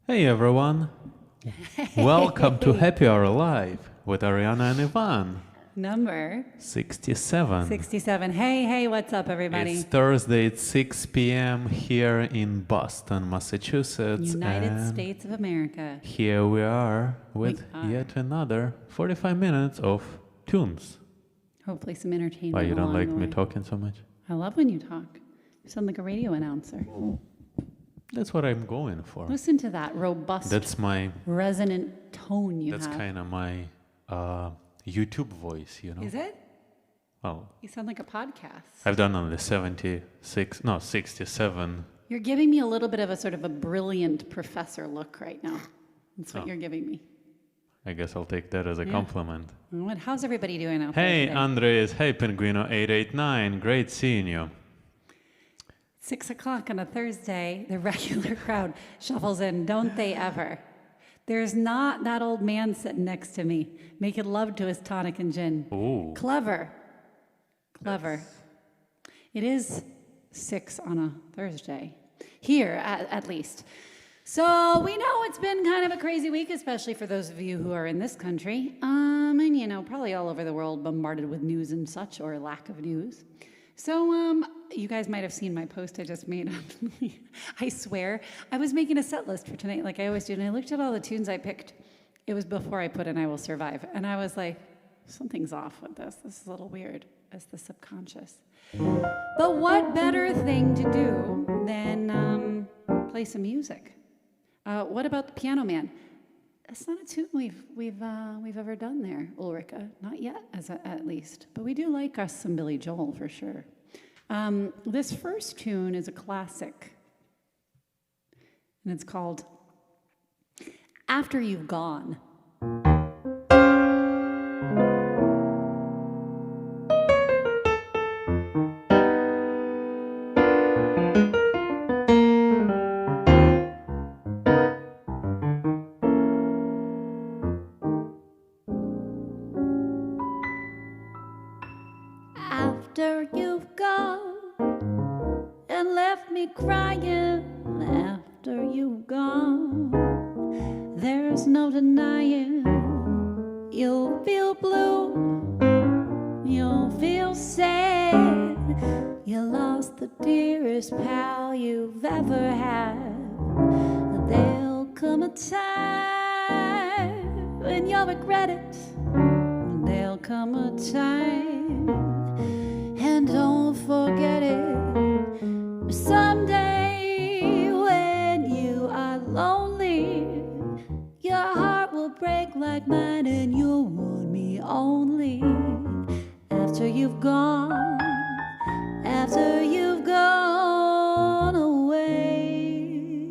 Hey everyone, welcome to Happy Hour Live with Arjana and Ivan. Number 67. 67. Hey, what's up, everybody? It's Thursday at 6 p.m. here in Boston, Massachusetts. United States of America. Here we are with yet another 45 minutes of tunes. Hopefully some entertainment. Why, you don't like the me way. talking so much? I love when you talk. You sound like a radio announcer. That's what I'm going for. Listen to that robust, resonant tone you have. That's kind of my YouTube voice, you know? Is it? Well, You sound like a podcast. I've done only 67. You're giving me a little bit of a sort of a brilliant professor look right now. That's what you're giving me. I guess I'll take that as a compliment. How's everybody doing out there Hey, today? Andres. Hey, Penguino889. Great seeing you. 6 o'clock on a Thursday, the regular crowd shuffles in, don't they ever? There's not that old man sitting next to me, making love to his tonic and gin. Ooh. Clever. Yes. It is 6 on a Thursday, here at least. So we know it's been kind of a crazy week, especially for those of you who are in this country, and you know, probably all over the world, bombarded with news and such, or lack of news. So you guys might have seen my post I just made. I swear, I was making a set list for tonight, like I always do, and I looked at all the tunes I picked. It was before I put in "I Will Survive," and I was like, something's off with this. This is a little weird. As the subconscious. But what better thing to do than play some music? What about the Piano Man? That's not a tune we've ever done there, Ulrika. Not yet, at least. But we do like us some Billy Joel for sure. This first tune is a classic, and it's called "After You've Gone." After you've gone and left me crying, after you've gone, there's no denying you'll feel blue, you'll feel sad, you lost the dearest pal you've ever had. There'll come a time when you'll regret it, there'll come a time, and don't forget it, someday when you are lonely, your heart will break like mine and you'll want me only. After you've gone, after you've gone away.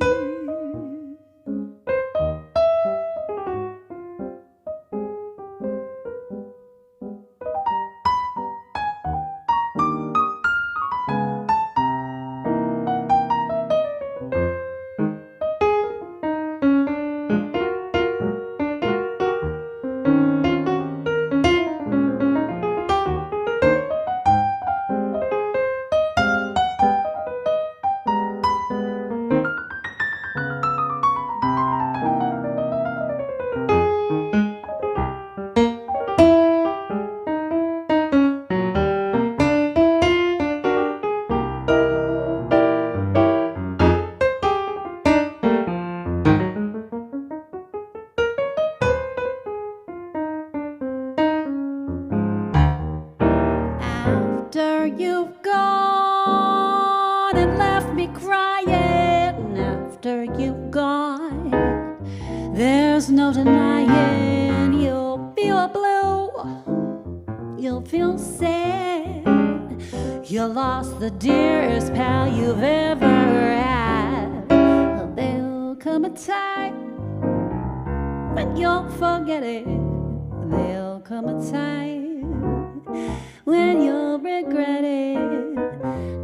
After you've gone and left me crying, after you've gone, there's no denying you'll feel blue, you'll feel sad, you lost the dearest pal you've ever had. There'll come a time when you'll forget it, there'll come a time when you'll regret it,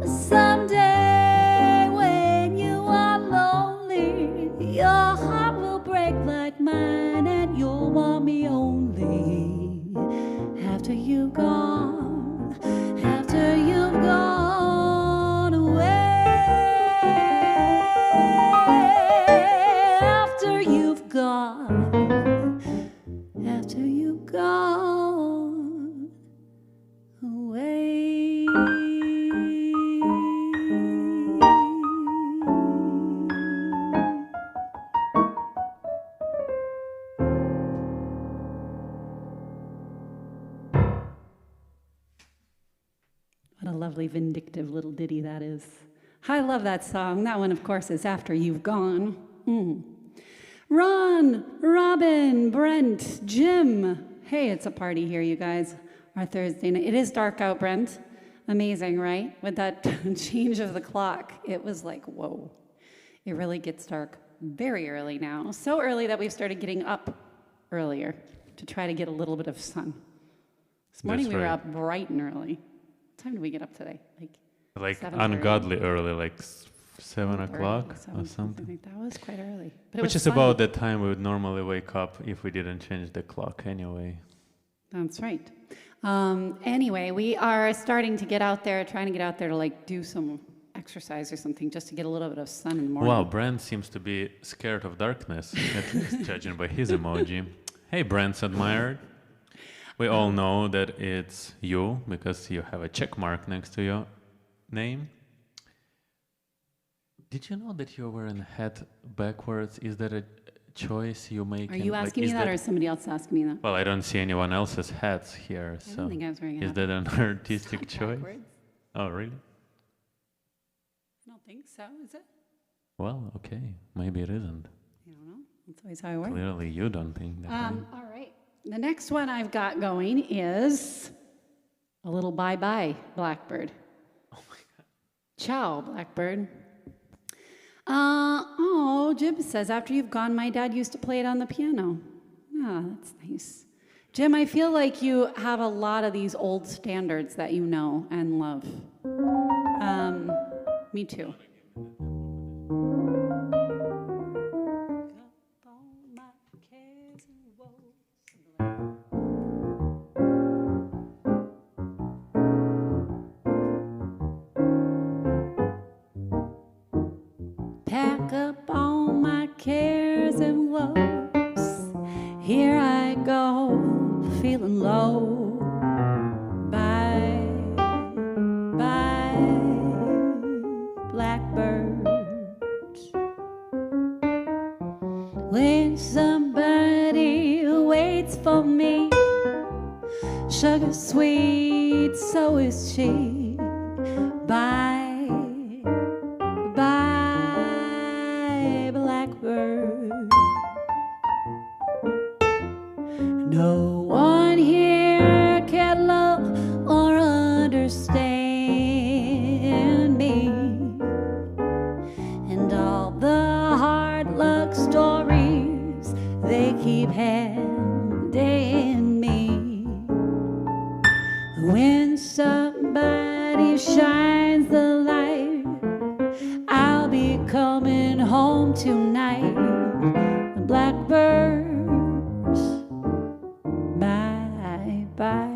someday when you are lonely, your heart will break like mine and you'll want me only. After you've gone, after you've gone away, after you've gone, after you've gone away. What a lovely vindictive little ditty that is. I love that song. That one, of course, is After You've Gone. Ron, Robin, Brent, Jim. Hey, it's a party here, you guys. Our Thursday night. It is dark out, Brent. Amazing, right? With that change of the clock, it was like, whoa. It really gets dark very early now. So early that we've started getting up earlier to try to get a little bit of sun. This morning we were up bright and early. What time did we get up today? Like Like 7:30. ungodly early, like 7 7:30, o'clock or 7, I something. think that was quite early. But it Which was is about sunny. the time we would normally wake up if we didn't change the clock anyway. That's right. Anyway, we are starting to get out there, trying to get out there to like do some exercise or something just to get a little bit of sun in the morning. Wow, Brent seems to be scared of darkness, at least judging by his emoji. Hey, Brent's admired. We all know that it's you because you have a check mark next to your name. Did you know that you're wearing a hat backwards? Is that a choice you make? Are you asking me that, or is somebody else asking me that? Well, I don't see anyone else's hats here, I so don't think I was wearing a is hat. that an artistic It's not choice? backwards. Oh, really? I don't think so, is it? Well, okay, maybe it isn't. I don't know. That's always how I work. Clearly, you don't think that. way. All right. The next one I've got going is a little bye-bye, Blackbird. Oh my God. Ciao, Blackbird. Jim says, after you've gone, my dad used to play it on the piano. Yeah, that's nice. Jim, I feel like you have a lot of these old standards that you know and love. Me too. Pack up all my cares and woes. Here I go, feeling low. Bye, bye, Blackbird. When somebody waits for me, sugar sweet, so is she. Bye, bye, Blackbird. No one here can love or understand me, and all the hard luck stories they keep handing me. When somebody shines the light, I'll be coming home tonight. The blackbirds, bye bye.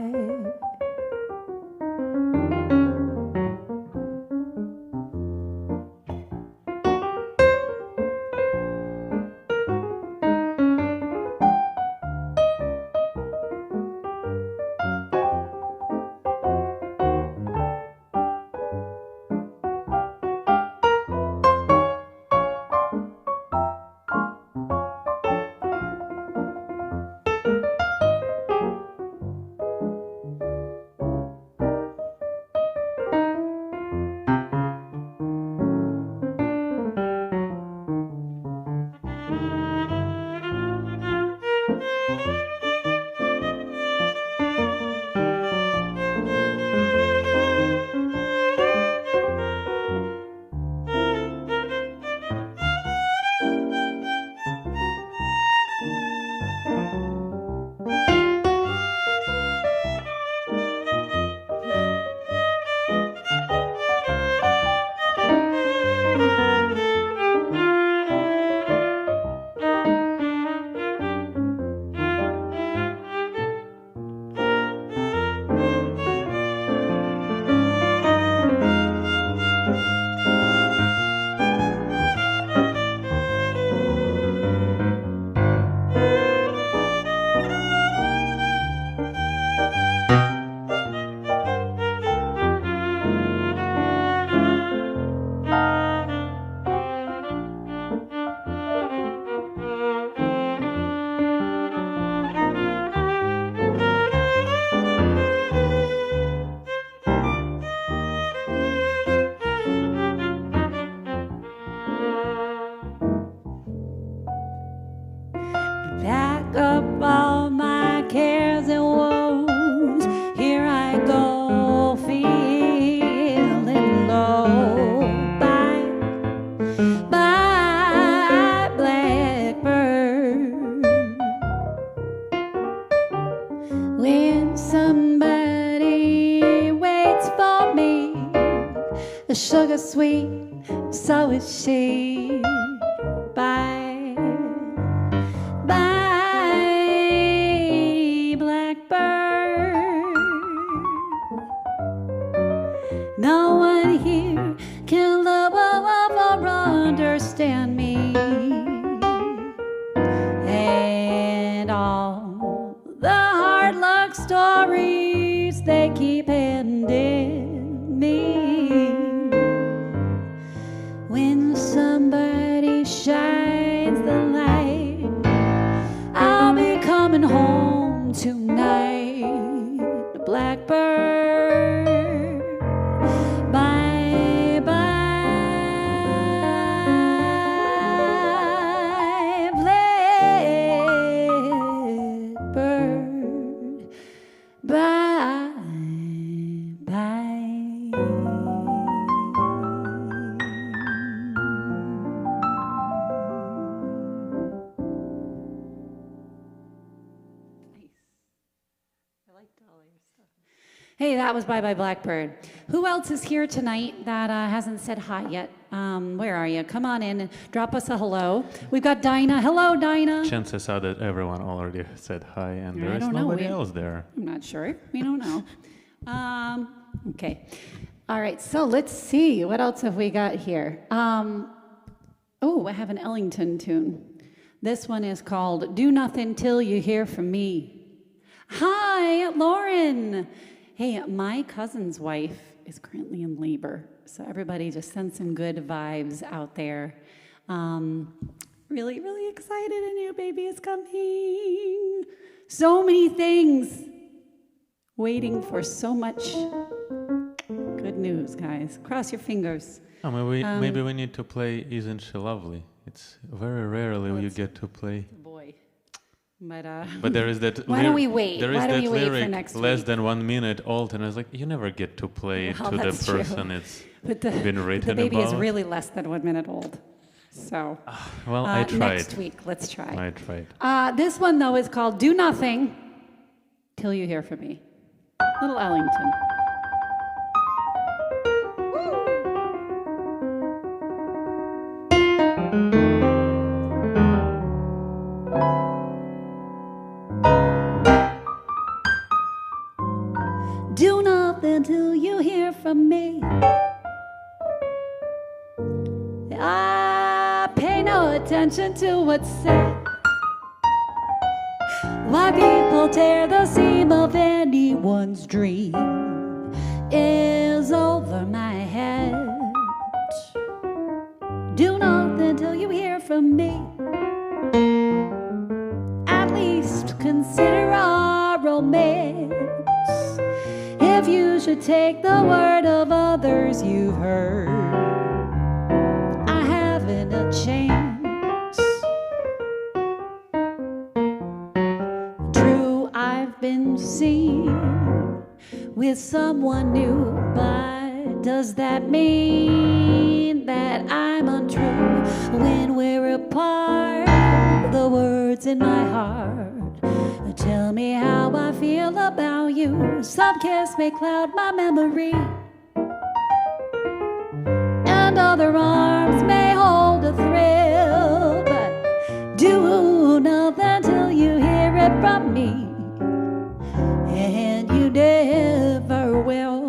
just sweet, so is she. Bye, bye, Blackbird. No one here can love or understand me. And all the hard luck stories they keep handing me. When somebody shines the light, I'll be coming home tonight. Blackbird, bye bye, Blackbird, bye bye. Hey, that was Bye Bye Blackbird. Who else is here tonight that hasn't said hi yet? Where are you? Come on in and drop us a hello. We've got Dinah. Hello, Dinah. Chances are that everyone already said hi, and there I is don't know. nobody else there. I'm not sure. We don't know. Okay. All right. So let's see. What else have we got here? I have an Ellington tune. This one is called Do Nothing Till You Hear From Me. Hi, Lauren. Hey, my cousin's wife is currently in labor, so everybody just send some good vibes out there. Really, really excited, a new baby is coming. So many things. Waiting for so much good news, guys. Cross your fingers. Oh, maybe we need to play Isn't She Lovely? It's very rarely you get to play. Boy. But there is that. Why don't we wait? There is Why don't that we wait for lyric next less week? than 1 minute old, and I was like, you never get to play it Well, to the that's true. person it's But been written the baby about. is really less than 1 minute old. So, Well, I tried. next week, let's try. I tried. This one, though, is called Do Nothing Till You Hear From Me. Little Ellington. Do nothing till you hear from me. I pay no attention to what's said. Why people tear the seam of anyone's dream is over my head. Do nothing till you hear from me. At least consider our romance. If you should take the word of others you've heard, I haven't a chance. True, I've been seen with someone new, but does that mean that I'm untrue? When we're apart, the words in my heart tell me how I feel about you. Some kiss may cloud my memory, and other arms may hold a thrill. But do nothing till you hear it from me, and you never will.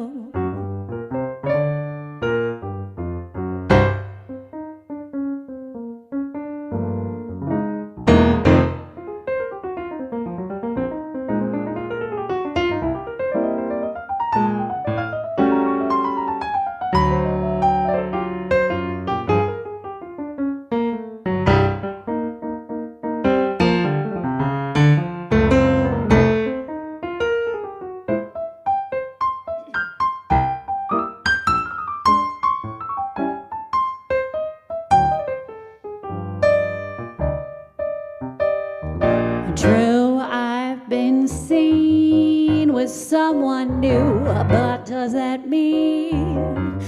True, I've been seen with someone new, but does that mean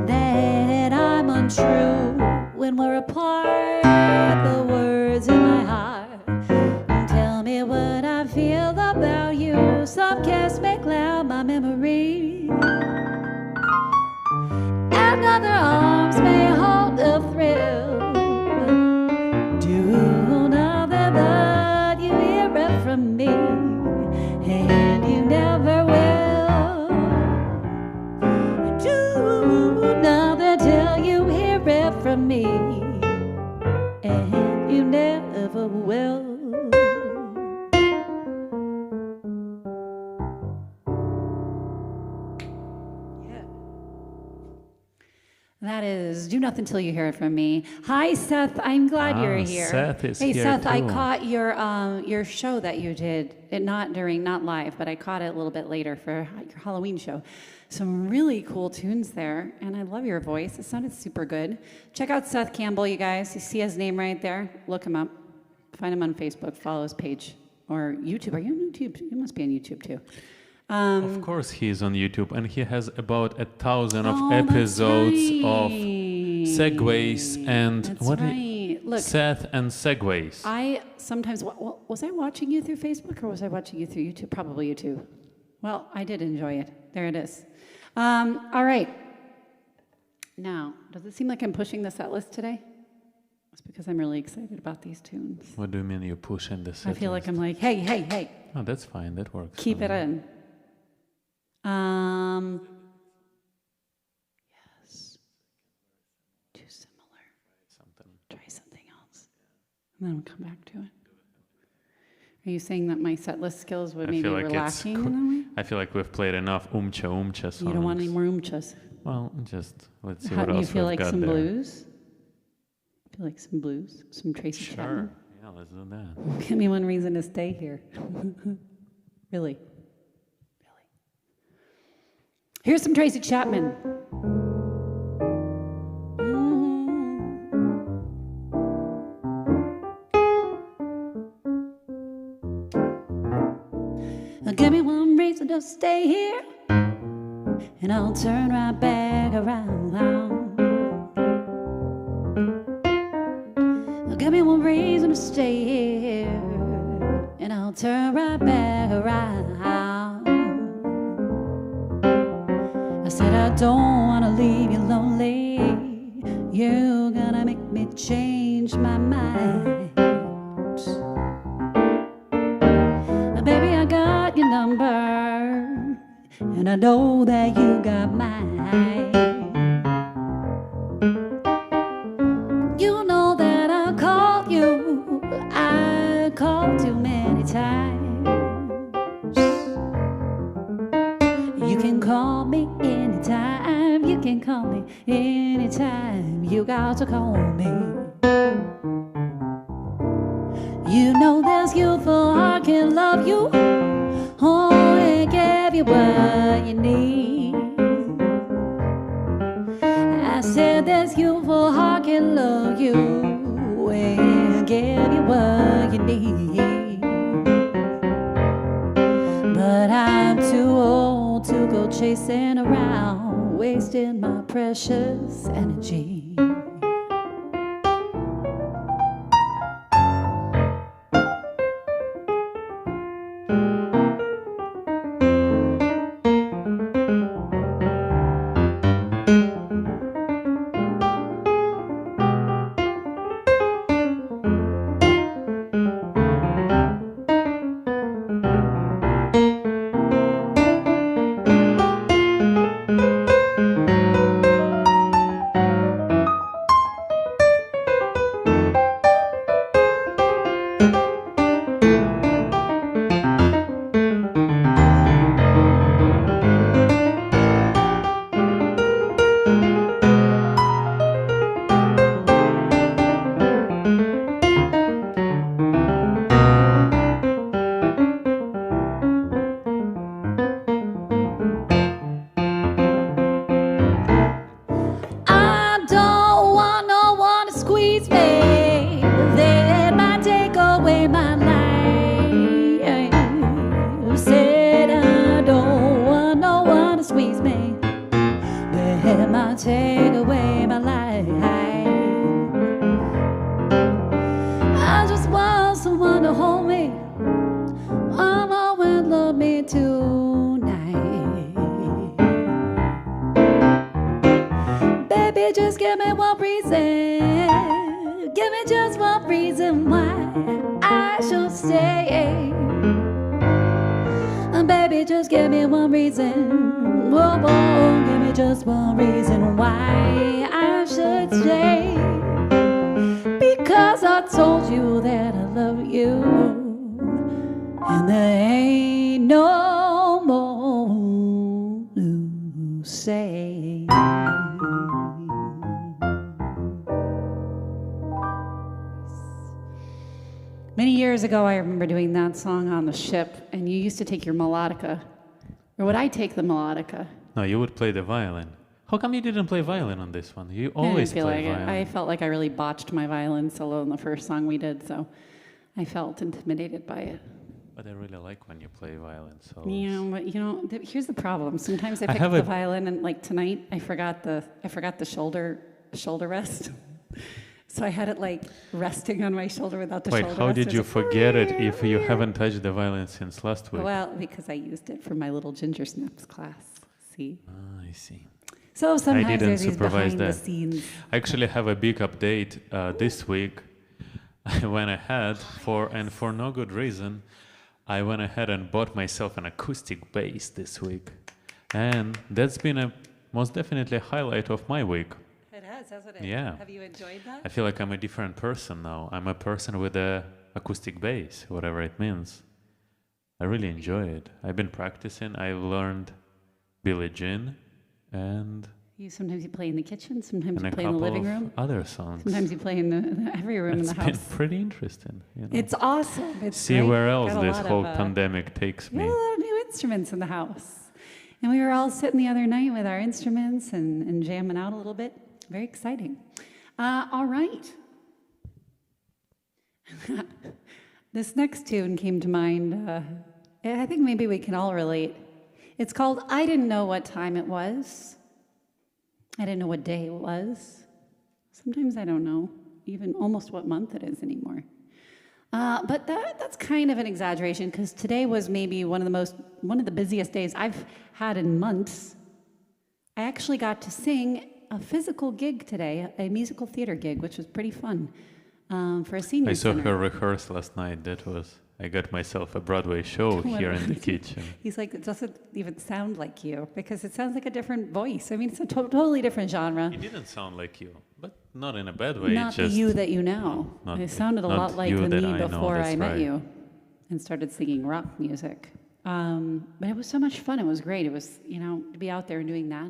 that I'm untrue? When we're apart, the words in my heart tell me what I feel about you. Some kiss may cloud my memory, and other arms may hold a thrill. Do nothing but you hear it from me, and you never will. Do nothing till you hear it from me, and you never will. That is Do Nothing Till You Hear It From Me. Hi, Seth. I'm glad you're here. Seth is hey, here Seth, too. I caught your show that you did. Not live, but I caught it a little bit later for your Halloween show. Some really cool tunes there, and I love your voice. It sounded super good. Check out Seth Campbell, you guys. You see his name right there? Look him up. Find him on Facebook. Follow his page. Or YouTube. Are you on YouTube? You must be on YouTube, too. Of course he's on YouTube, and he has about 1,000 of Oh, episodes that's of right. Segways and That's what right. Look, Seth and Segways. I sometimes was I watching you through Facebook or was I watching you through YouTube? Probably YouTube. Well, I did enjoy it. There it is. All right. Now, does it seem like I'm pushing the set list today? It's because I'm really excited about these tunes. What do you mean you're pushing the set I feel like list? I'm like, hey. Oh, that's fine. That works. Keep it in. Yes. Too similar. Try something else. And then we'll come back to it. Are you saying that my set list skills would maybe were lacking in that way? I feel like we've played enough umcha songs. You don't want any more umchas? Well, just let's see How what do you else feel we've like got some there. blues? Feel like some blues? Some Tracy Sure. Chapman? Yeah, let's do that. Give me one reason to stay here. Really. Here's some Tracy Chapman. Give me one reason to stay here, and I'll turn right back around. Give me one reason to stay here, and I'll turn right back around. I said I don't want to leave you lonely. You're gonna make me change my mind. Baby, I got your number, and I know that you got mine. You know that I called you, I called too many times. You can call me anytime, you can call me anytime, you got to call me. You know this youthful heart can love you, oh, and give you what you need. I said this youthful heart can love you, and give you what you need. But I'm too old to go chasing around, wasting my precious energy. Take away my life. I just want someone to hold me. Mama will love me tonight. Baby, one reason. Give me just one reason why I should stay. Baby, just give me one reason. Whoa, whoa, give me just one reason why I should stay. Because I told you that I love you, and there ain't no more to say. Many years ago, I remember doing that song on the ship, and you used to take your melodica. Or would I take the melodica? No, you would play the violin. How come you didn't play violin on this one? You always play violin. I felt like I really botched my violin solo in the first song we did, so I felt intimidated by it. But I really like when you play violin solos. Yeah, but you know, here's the problem. Sometimes I pick up the violin, and like tonight, I forgot the shoulder rest. So I had it like resting on my shoulder without the shoulder rest. Wait, how did you forget it if you haven't touched the violin since last week? Well, because I used it for my little ginger snaps class. See? I see. So sometimes I didn't there's these supervise behind that. the scenes. I actually have a big update this week. I went ahead for no good reason. I went ahead and bought myself an acoustic bass this week, and that's been a most definitely highlight of my week. It has, hasn't it? Yeah. Have you enjoyed that? I feel like I'm a different person now. I'm a person with a acoustic bass, whatever it means. I really enjoy it. I've been practicing. I've learned Billie Jean, and Sometimes you play in the kitchen, sometimes you a play in the couple living of room. other songs. Sometimes you play in every room in the house. It's been pretty interesting. You know. It's awesome. It's See great. where else Got a this lot whole of, pandemic takes we me. got a lot of new instruments in the house. And we were all sitting the other night with our instruments and jamming out a little bit. Very exciting. All right. This next tune came to mind. I think maybe we can all relate. It's called I Didn't Know What Time It Was. I didn't know what day it was. Sometimes I don't know even almost what month it is anymore. But that's kind of an exaggeration because today was maybe one of the busiest days I've had in months. I actually got to sing a physical gig today, a musical theater gig, which was pretty fun for a senior I saw center. her rehearse last night. I got myself a Broadway show here in the kitchen. He's like, it doesn't even sound like you because it sounds like a different voice. I mean, it's a totally different genre. It didn't sound like you, but not in a bad way. Not the you that you know. It sounded a lot like the me before I met you and started singing rock music. But it was so much fun. It was great. It was, to be out there and doing that.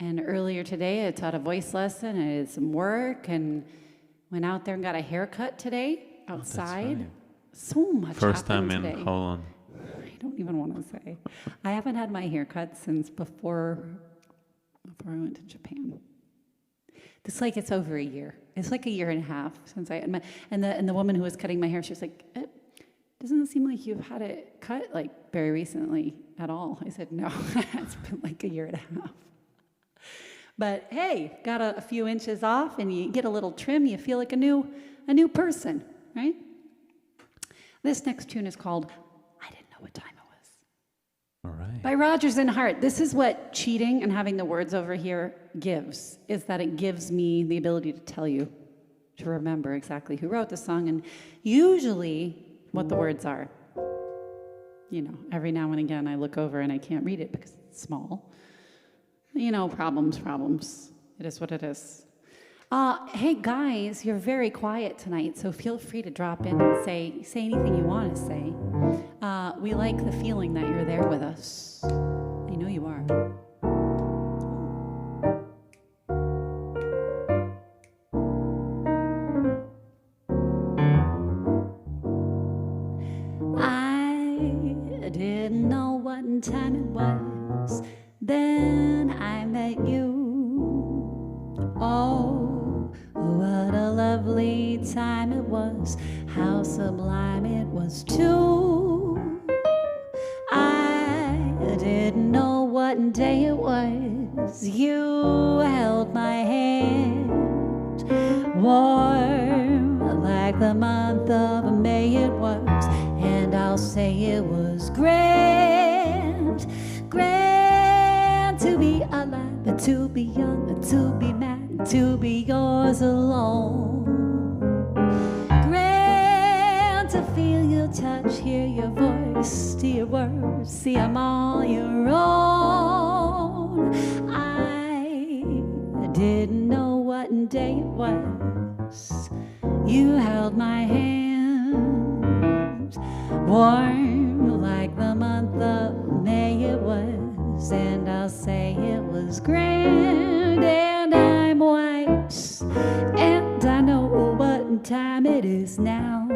And earlier today, I taught a voice lesson. I did some work and went out there and got a haircut today outside. So much First time in today. how long? I don't even want to say. I haven't had my haircut since before I went to Japan. It's like it's over a year. It's like a year and a half since I had my, and the woman who was cutting my hair, she was like, doesn't it seem like you've had it cut like very recently at all? I said, no, it's been like a year and a half. But hey, got a few inches off and you get a little trim, you feel like a new person, right? This next tune is called I Didn't Know What Time It Was. All right. By Rodgers and Hart. This is what cheating and having the words over here gives, is that it gives me the ability to tell you, to remember exactly who wrote the song and usually what the words are. Every now and again I look over and I can't read it because it's small. Problems. It is what it is. Hey guys, you're very quiet tonight, so feel free to drop in and say anything you want to say. We like the feeling that you're there with us. I know you are. I didn't know what time it was. Then I met you. Oh, what a lovely time it was. How sublime it was too. I didn't know what day it was. You held my hand, warm like the month of May it was. And I'll say it was grand to be alive, to be young, to be mad, to be yours alone. Grant to feel your touch, hear your voice, to your words, see them all your own. I didn't know what day it was. You held my hand, warm like the month of May it was, and I'll say it was grand. And I'm white, and I know what time it is now.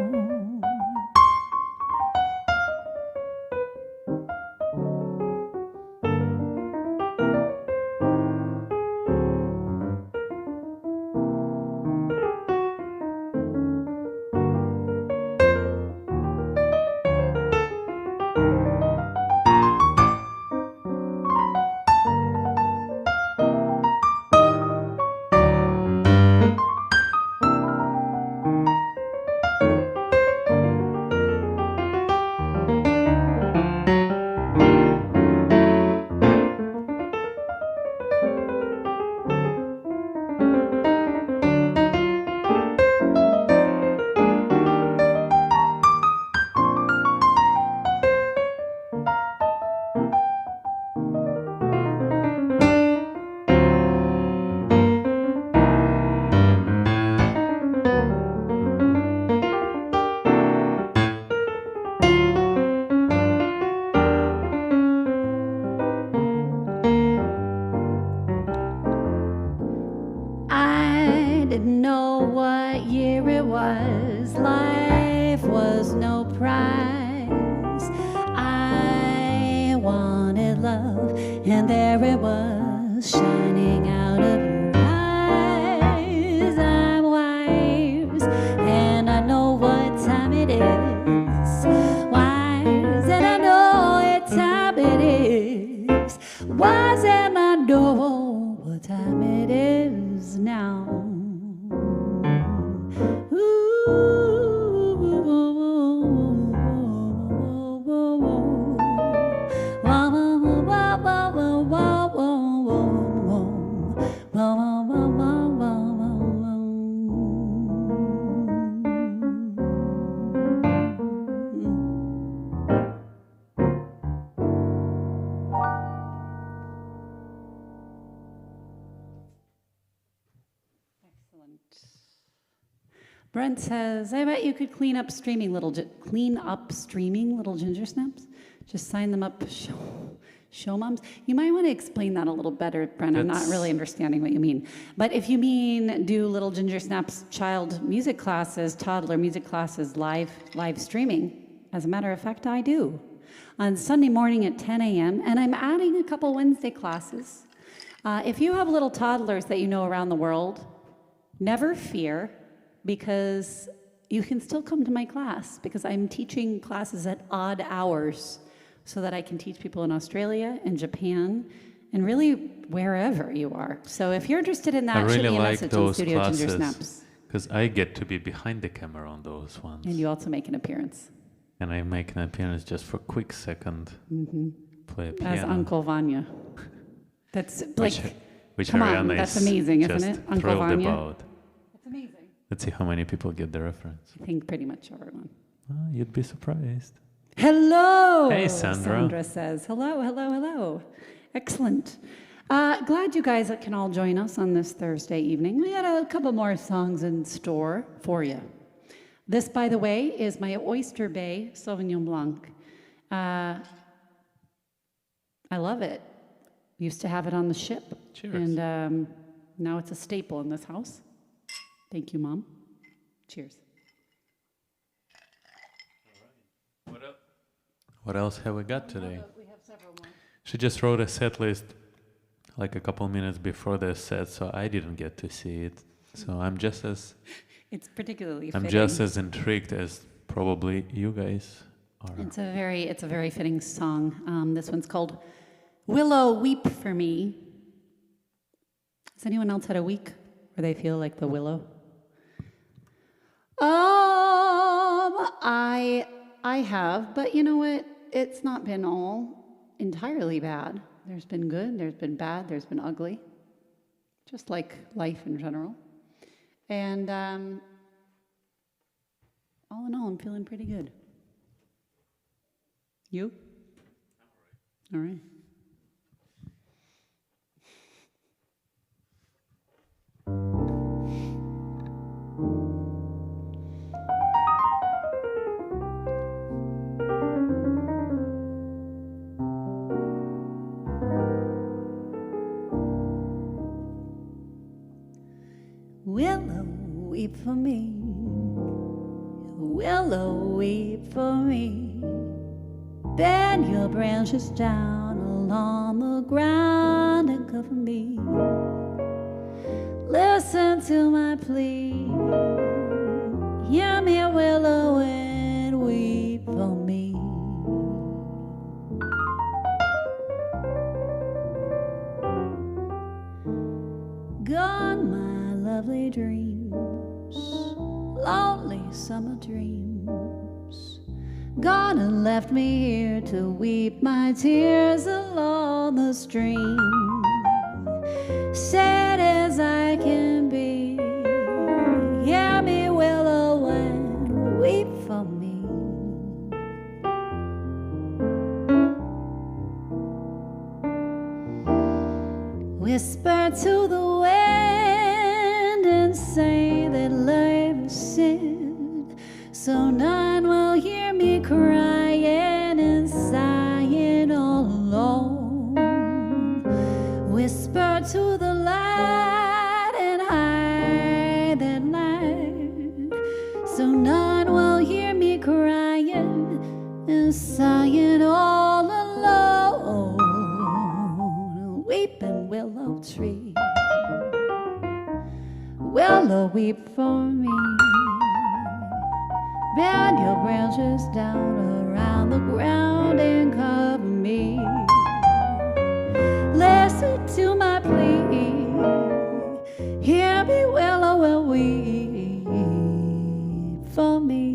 Brent says, I bet you could clean up streaming little ginger snaps. Just sign them up, show moms. You might want to explain that a little better, Brent. I'm not really understanding what you mean. But if you mean do little ginger snaps child music classes, toddler music classes, live streaming, as a matter of fact, I do. On Sunday morning at 10 a.m., and I'm adding a couple Wednesday classes. If you have little toddlers that you know around the world, never fear, because you can still come to my class, because I'm teaching classes at odd hours so that I can teach people in Australia and Japan and really wherever you are. So if you're interested in that, I really shoot me a like message those on Studio classes Ginger Snaps. because I get to be behind the camera on those ones. And you also make an appearance. And I make an appearance just for a quick second. Play a piano. As Uncle Vanya. That's like, which come Arjana on, that's is amazing, just isn't it? Uncle thrilled Vanya. about. That's amazing. Let's see how many people get the reference. I think pretty much everyone. Oh, you'd be surprised. Hello! Hey, Sandra. Sandra says, hello. Excellent. Glad you guys can all join us on this Thursday evening. We had a couple more songs in store for you. This, by the way, is my Oyster Bay Sauvignon Blanc. I love it. Used to have it on the ship. Cheers. And now it's a staple in this house. Thank you, Mom. Cheers. What else have we got today? We have several more. She just wrote a set list like a couple minutes before the set, so I didn't get to see it. So I'm just as It's particularly I'm fitting. just as intrigued as probably you guys are. It's a very fitting song. This one's called Willow Weep for Me. Has anyone else had a week where they feel like the willow? I have, but you know what? It's not been all entirely bad. There's been good, there's been bad, there's been ugly. just like life in general. And all in all, I'm feeling pretty good. You? All right. Willow, weep for me. Willow, weep for me. Bend your branches down along the ground and cover me. Listen to my plea. Hear me, willow wind, weep for me. Gone my lovely dreams, lonely summer dreams. Gone and left me here to weep my tears along the stream. Sad as I can be, hear me, willow wind, weep for me. Whisper to the wind and say that life is sin, so none will hear me crying and sighing all alone. Whisper to the light and hide that light, so none will hear me crying and sighing all alone. Weeping willow tree, willow, weep for me. Bend your branches down around the ground and cover me. Listen to my plea. Hear me, willow, will weep for me.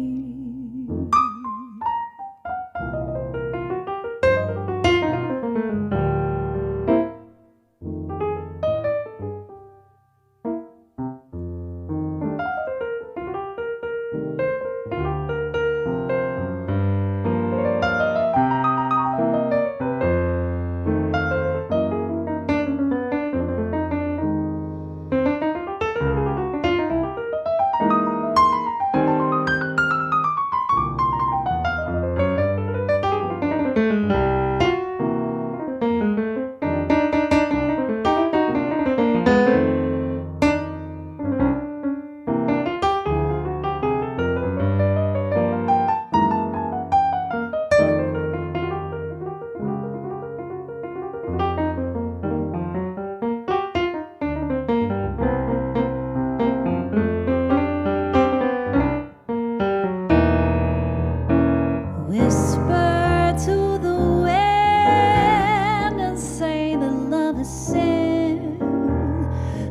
Whisper to the wind and say that love is sin,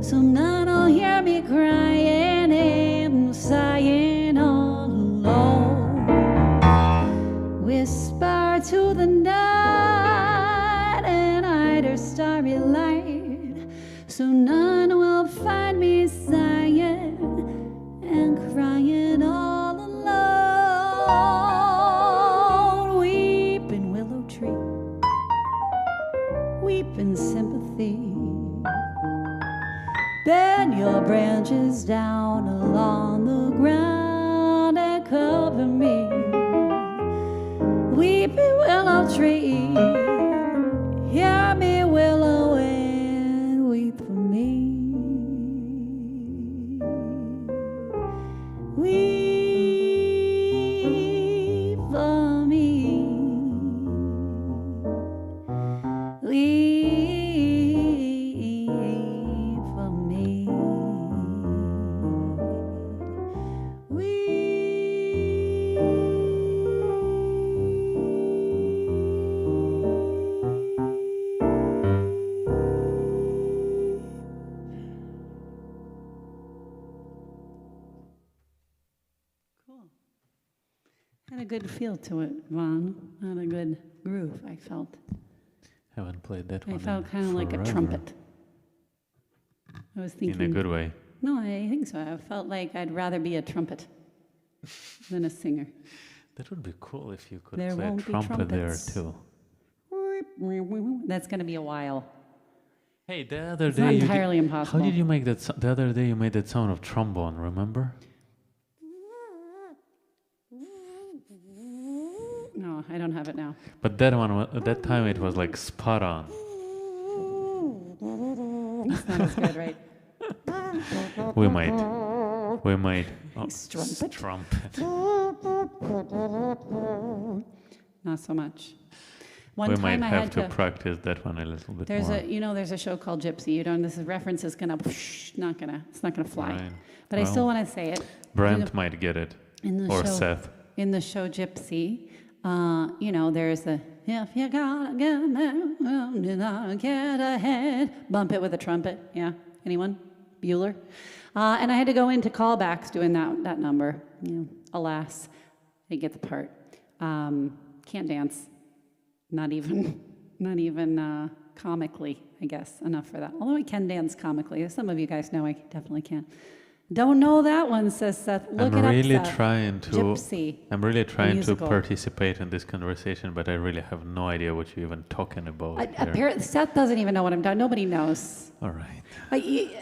so none will hear me crying and sighing all alone. Whisper to the night and hide her starry light, so none will find me sighing and crying all alone. Weeping willow tree, weeping sympathy. Bend your branches down along the ground and cover me. Weeping willow tree, hear me, willow wind, weep for me. Weep for me. Weep for me. Cool. Had a good feel to it, Vaughn. Had a good groove, I felt. Haven't played that one. I felt kind of like a forever. trumpet. I was In thinking. a good way. No, I think so. I felt like I'd rather be a trumpet than a singer. That would be cool if you could There play a won't be trumpet there trumpets. too. That's going to be a while. Hey, the other It's day not you entirely did, impossible. How did you make that? The other day you made that sound of trombone. Remember? No, I don't have it now. But that one, at that time, it was like spot on. It's not as good, right? We might. Oh, Strumpet? Not so much. One We time might I have had to practice that one a little bit There's more. there's a show called Gypsy. You don't. This reference is gonna, it's not gonna fly. Right. But I Well, still want to say it. Brent might get it, In the or show, Seth. in the show Gypsy, there's the if you gotta get ahead, bump it with a trumpet. Yeah, anyone? Bueller. And I had to go into callbacks doing that number. Alas, I didn't get the part. Can't dance. Not even comically, I guess, enough for that. Although I can dance comically. As some of you guys know, I definitely can. Don't know that one, says Seth. Look I'm it really up, Seth. trying to. Gypsy. I'm really trying to musical. participate in this conversation, but I really have no idea what you're even talking about. here. Apparently, Seth doesn't even know what I'm doing. Nobody knows. All right, Okay.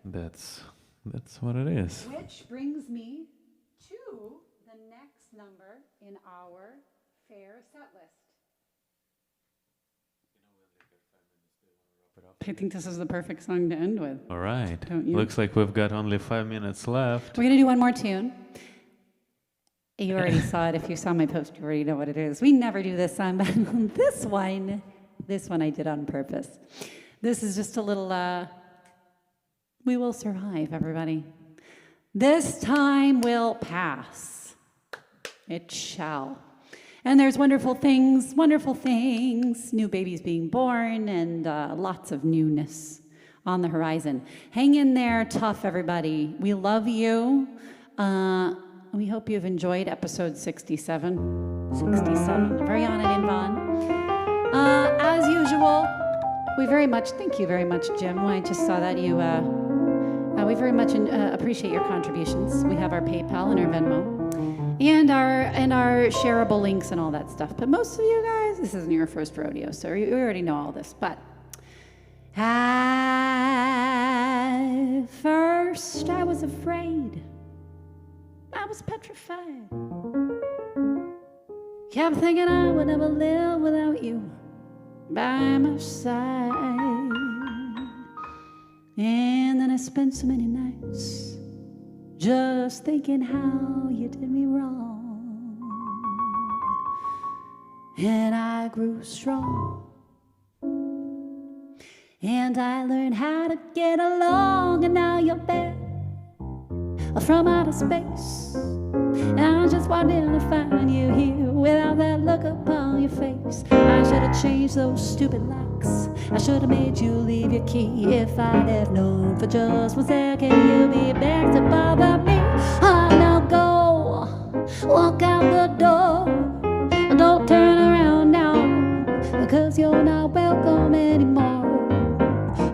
that's what it is. Which brings me to the next number in our fair set list. I think this is the perfect song to end with. All right. Don't you? Looks like we've got only 5 minutes left. We're going to do one more tune. You already saw it. If you saw my post, you already know what it is. We never do this song, but this one I did on purpose. This is just a little, we will survive, everybody. This time will pass. It shall. And there's wonderful things, new babies being born, and lots of newness on the horizon. Hang in there, tough, everybody. We love you. We hope you've enjoyed episode 67. 67, Ariana and Invan. As usual, thank you very much, Jim. I just saw that you, we very much appreciate your contributions. We have our PayPal and our Venmo. And our shareable links and all that stuff. But most of you guys, this isn't your first rodeo, so you already know all this. But at first I was afraid. I was petrified. Kept thinking I would never live without you by my side. And then I spent so many nights just thinking how you did me wrong. And I grew strong. And I learned how to get along. And now you're there from outer space. And I just wanted to find you here without that look upon your face. I should have changed those stupid locks. I should have made you leave your key. If I'd have known for just 1 second you'd be back to bother me. Oh, now go, walk out the door. Don't turn around now, because you're not welcome anymore.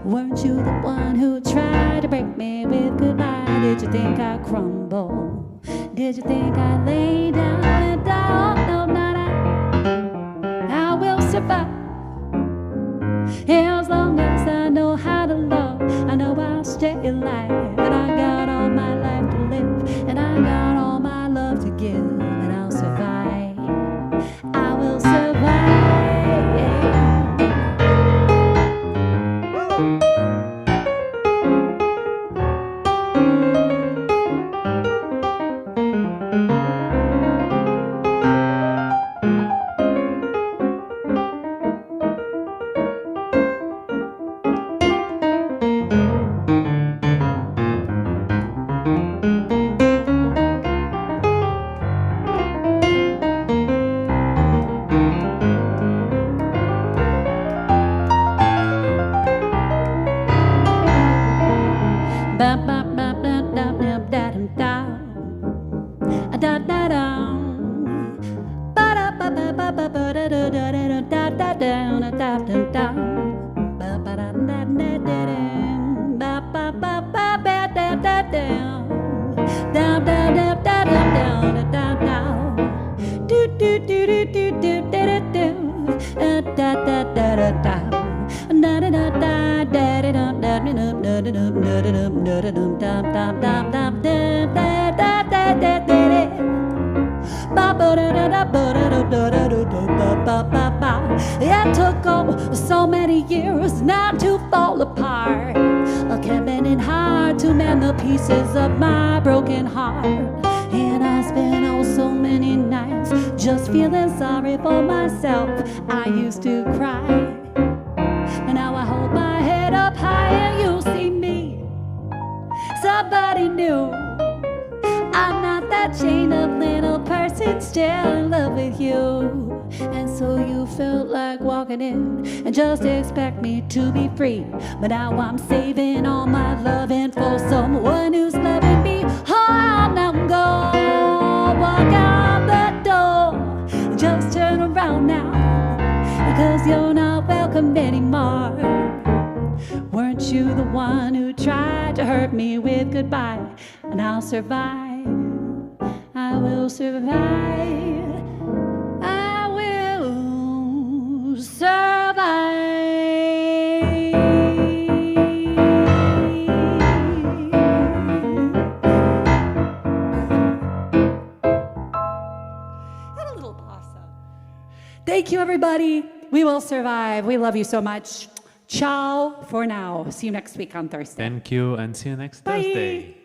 Weren't you the one who tried to break me with goodbye? Did you think I'd crumble? Did you think I'd lay down and die? No, not I will survive. As long as I know how to love, I know I'll stay alive. And I got all my life to live, and I got all my love to give, and I'll survive. I will survive. down, down, down, down, down, down, down, down. Do do do do do do da da do, da da da da da da, da da da da da da da da da da da da da da da. It took so many years not to fall apart. I kept bending hard to mend the pieces of my broken heart. And I spent so many nights just feeling sorry for myself. I used to cry, but now I hold my head up high and you see me, somebody new. I'm not that chained up little person still in love with you. And so you felt like walking in and just expect me to be free. But now I'm saving all my loving for someone who's loving me. Oh, I'm not gonna walk out the door. Just turn around now, because you're not welcome anymore. Weren't you the one who tried to hurt me with goodbye? And I'll survive. I will survive. I will survive. And a little bossa. Thank you, everybody. We will survive. We love you so much. Ciao for now. See you next week on Thursday. Thank you, and see you next Bye. Thursday.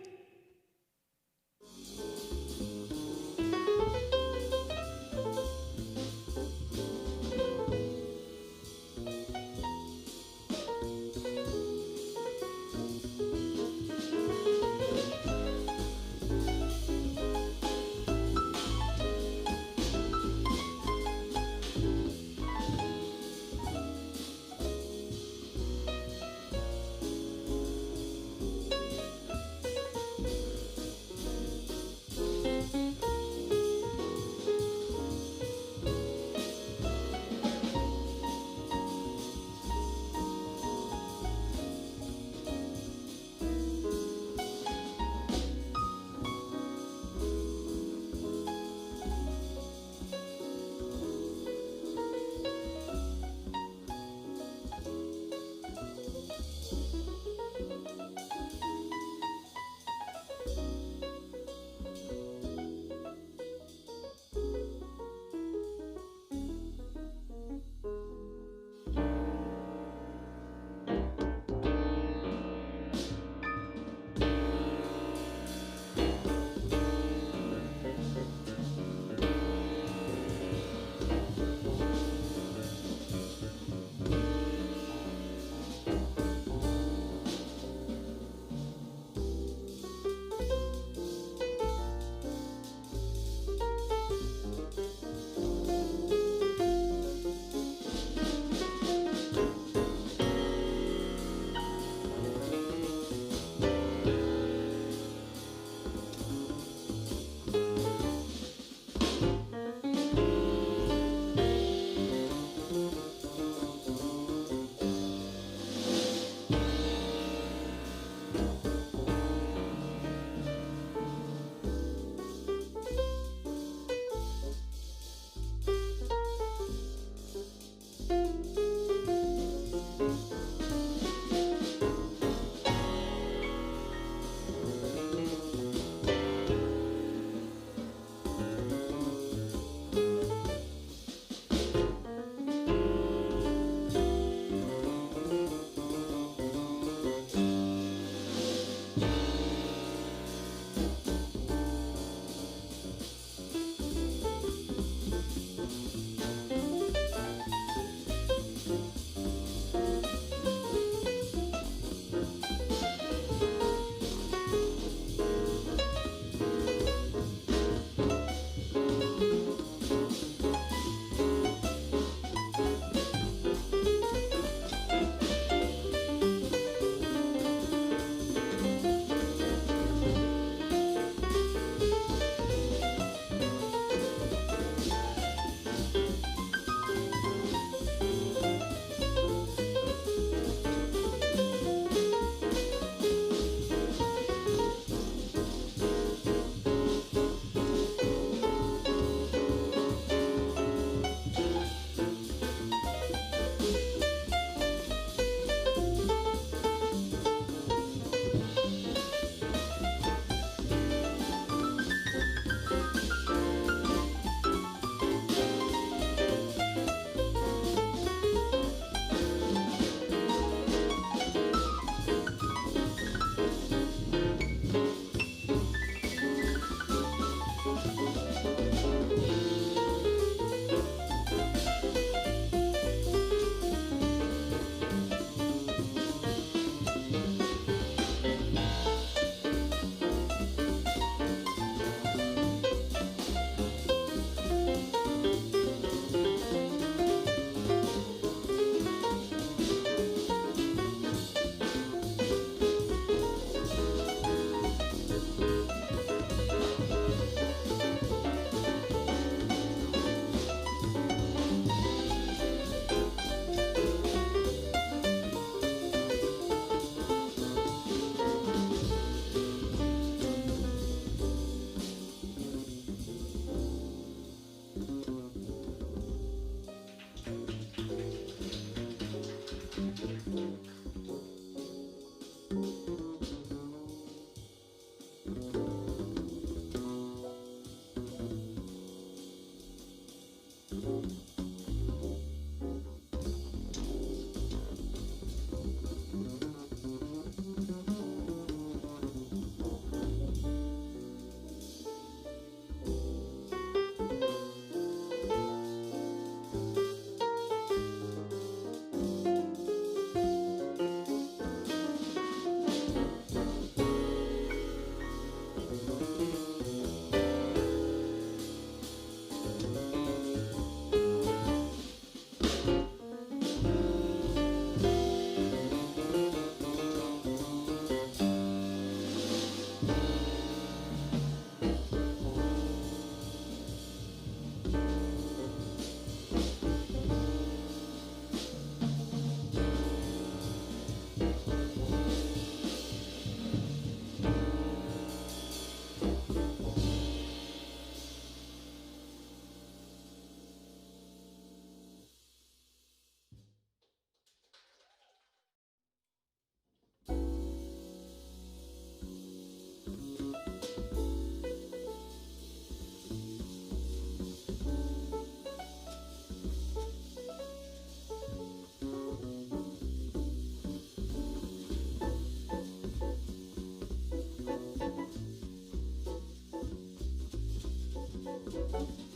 Thank you.